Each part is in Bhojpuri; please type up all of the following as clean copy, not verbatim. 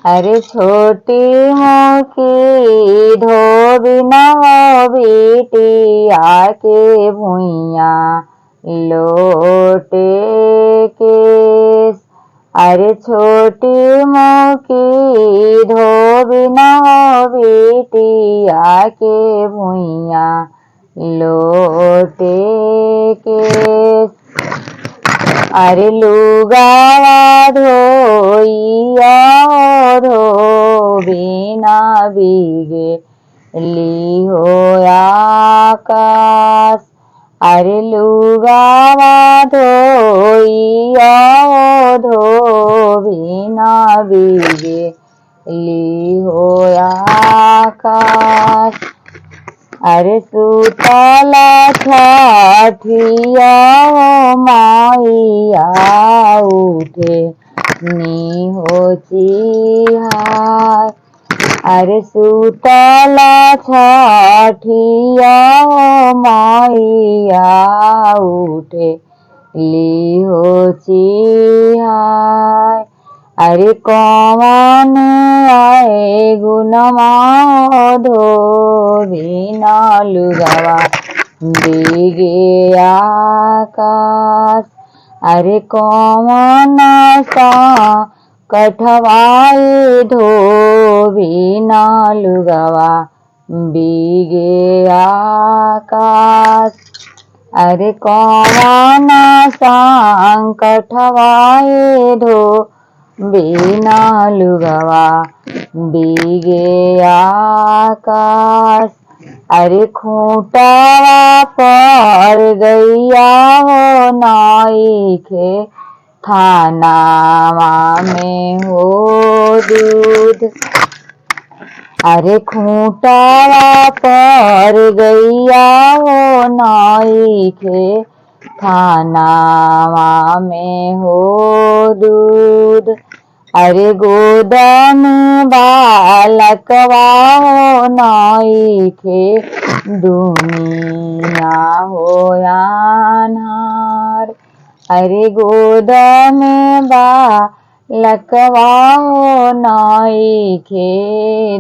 अरे छोटी मोकी धोबी न हो बिटिया के भुइया लोटे केस। अरे छोटी मोकी धोबी न हो बिटिया के भुइया लोटे केस। अरे लुगावा धोइया धोबी ना भीगे ली हो आकाश। अरे लुगावा धोइया धोबी ना भीगे ली हो आकाश। अरे सुतला छठिया माइया उठे नी हो चिहाय। अरे सुतला छठिया माइया उठे ली हो चिहाय। अरे कौन आए गुनमा धोबी ना लुगावा भीगे आकाश। अरे कौन सा कठवाए धोबी ना लुगावा भीगे आकाश। अरे कौन सा कठवाए बिना लुगावा भीगे आकाश। अरे खूंटावा पर गैया हो नाइखे थानावा में हो दूध। अरे खूंटावा पर गैया हो नाइखे थानावा में हो दूध। अरे गोदन बालकवा हो नाइखे दुनिया हो अनार। अरे गोदन बालकवा हो नाइखे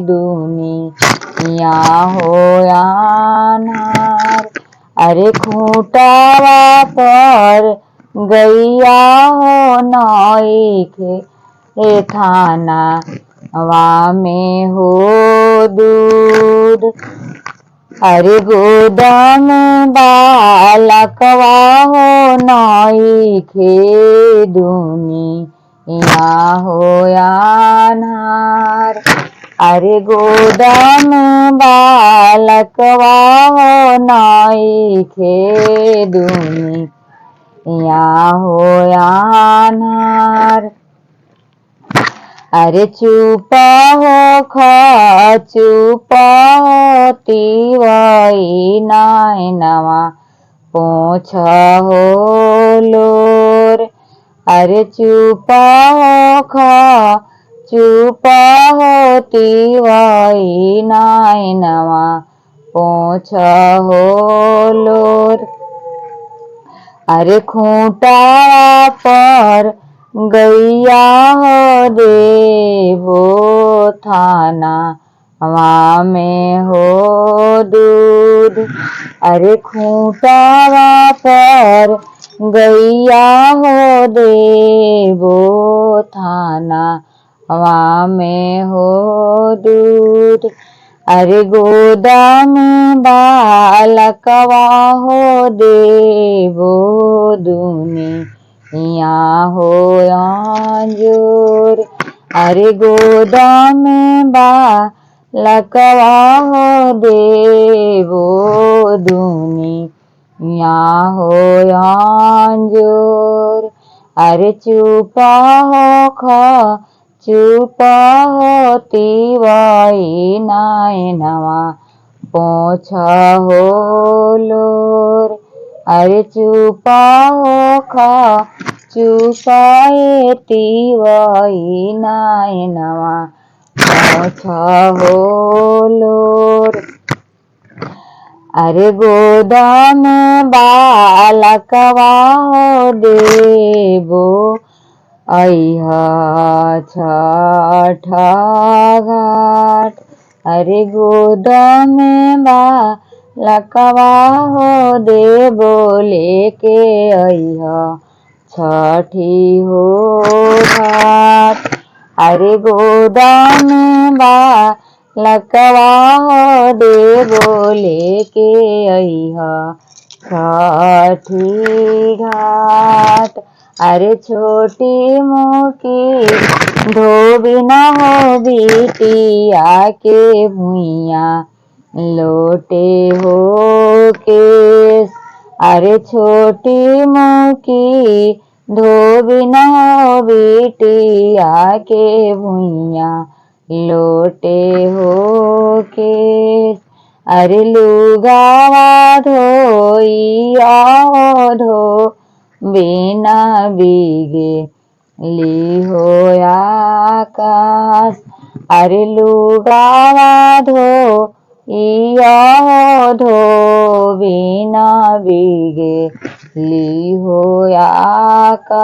दुनिया हो अनार। अरे खूंटावा पर गैया हो नाइखे थानावा में हो दूध। अरे गोदन बालकवा हो नाइखे दुनिया हो अनार। अरे गोदन बालकवा हो नाइखे दुनिया हो अनार। अरे चुप हो चुप हो तिवई नैनवा पोछ हो लोर। अरे चुप हो चुप हो तिवई नैनवा पोछ हो लोर। अरे खूंटा पर गैया हो देवो थानावा में हो दूध। अरे खूंटावा पर गैया हो देवो थानावा में हो दूध। अरे गोदन बालकवा हो देवो दुनिया हो अंजोर। अरे गोदन बालकवा हो देवो दुनिया हो अंजोर। अरे चुप हो चुप हो तिवई नैनवा पोछ हो लोर। अरे चुप हो चुप तिवई नैनवा पोछ हो लोर। अरे गोदन बालकवा हो देवो अइहा छठ घाट। अरे गोद में बालकवा हो देबो लेके अइहा छठी हो घाट। अरे गोद में बालकवा हो देबो लेके अइहा छठी घाट। अरे छोटी मोकी धोबी न हो बिटिया के भुइया लोटे हो केस। अरे छोटी मोकी धोबी न हो बिटिया के भुइया लोटे हो केस। अरे लुगावा धोइया हो धो बिना बीगे लिहो आकाश। अरे लुगावा धोइया हो धो बिना बीगे लिहो आकाश।